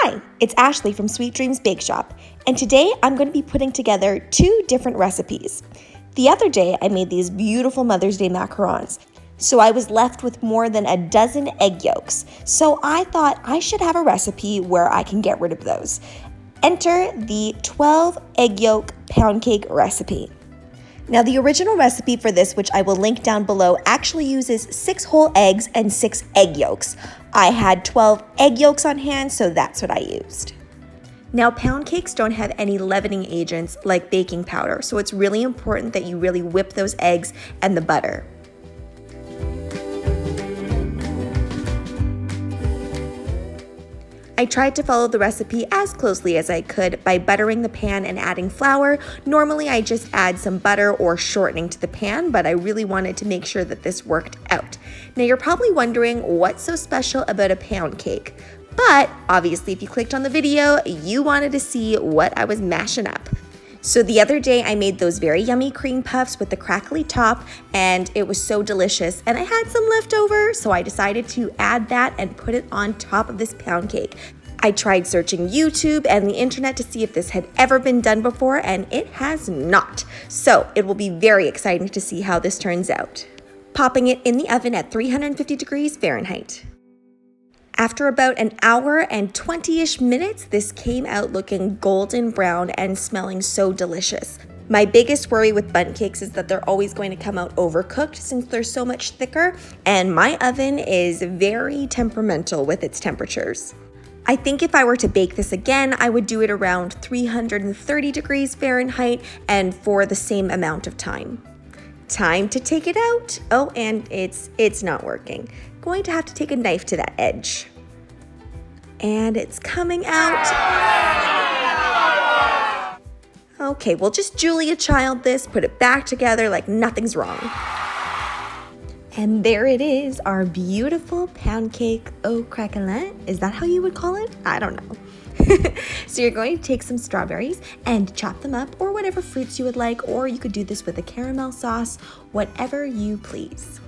Hi, it's Ashleigh from Sweet Dreams Bake Shop, and today I'm going to be putting together 2 different recipes. The other day I made these beautiful Mother's Day macarons, so I was left with more than a dozen egg yolks, so I thought I should have a recipe where I can get rid of those. Enter the 12 egg yolk pound cake recipe. Now the original recipe for this, which I will link down below, actually uses 6 whole eggs and 6 egg yolks. I had 12 egg yolks on hand, so that's what I used. Now pound cakes don't have any leavening agents like baking powder, so it's really important that you really whip those eggs and the butter. I tried to follow the recipe as closely as I could by buttering the pan and adding flour. Normally I just add some butter or shortening to the pan, but I really wanted to make sure that this worked out. Now you're probably wondering what's so special about a pound cake, but obviously if you clicked on the video, you wanted to see what I was mashing up. So the other day I made those very yummy cream puffs with the crackly top, and it was so delicious, and I had some left over, so I decided to add that and put it on top of this pound cake. I tried searching YouTube and the internet to see if this had ever been done before, and it has not. So it will be very exciting to see how this turns out. Popping it in the oven at 350 degrees Fahrenheit. After about an hour and 20-ish minutes, this came out looking golden brown and smelling so delicious. My biggest worry with bundt cakes is that they're always going to come out overcooked since they're so much thicker, and my oven is very temperamental with its temperatures. I think if I were to bake this again, I would do it around 330 degrees Fahrenheit and for the same amount of time. Time to take it out. Oh, and it's not working. Going to have to take a knife to that edge. And it's coming out. Okay, we'll just Julia Child this, put it back together like nothing's wrong. And there it is, our beautiful pound cake au craquelin. Is that how you would call it? I don't know. So you're going to take some strawberries and chop them up, or whatever fruits you would like, or you could do this with a caramel sauce, whatever you please.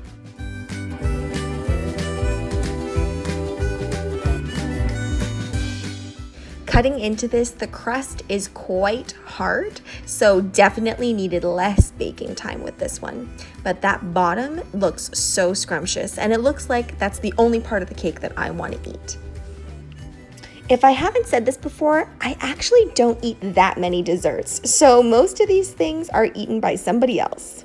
Cutting into this, the crust is quite hard, so definitely needed less baking time with this one. But that bottom looks so scrumptious, and it looks like that's the only part of the cake that I want to eat. If I haven't said this before, I actually don't eat that many desserts, so most of these things are eaten by somebody else.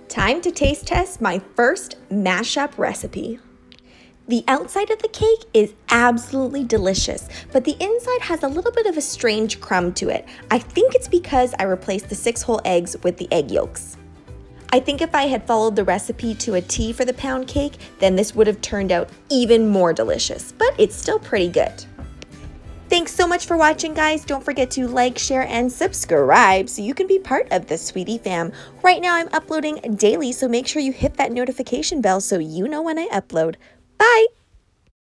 Time to taste test my first mashup recipe. The outside of the cake is absolutely delicious, but the inside has a little bit of a strange crumb to it. I think it's because I replaced the 6 whole eggs with the egg yolks. I think if I had followed the recipe to a T for the pound cake, then this would have turned out even more delicious, but it's still pretty good. Thanks so much for watching, guys. Don't forget to like, share, and subscribe so you can be part of the Sweetie fam. Right now I'm uploading daily, so make sure you hit that notification bell so you know when I upload. Bye!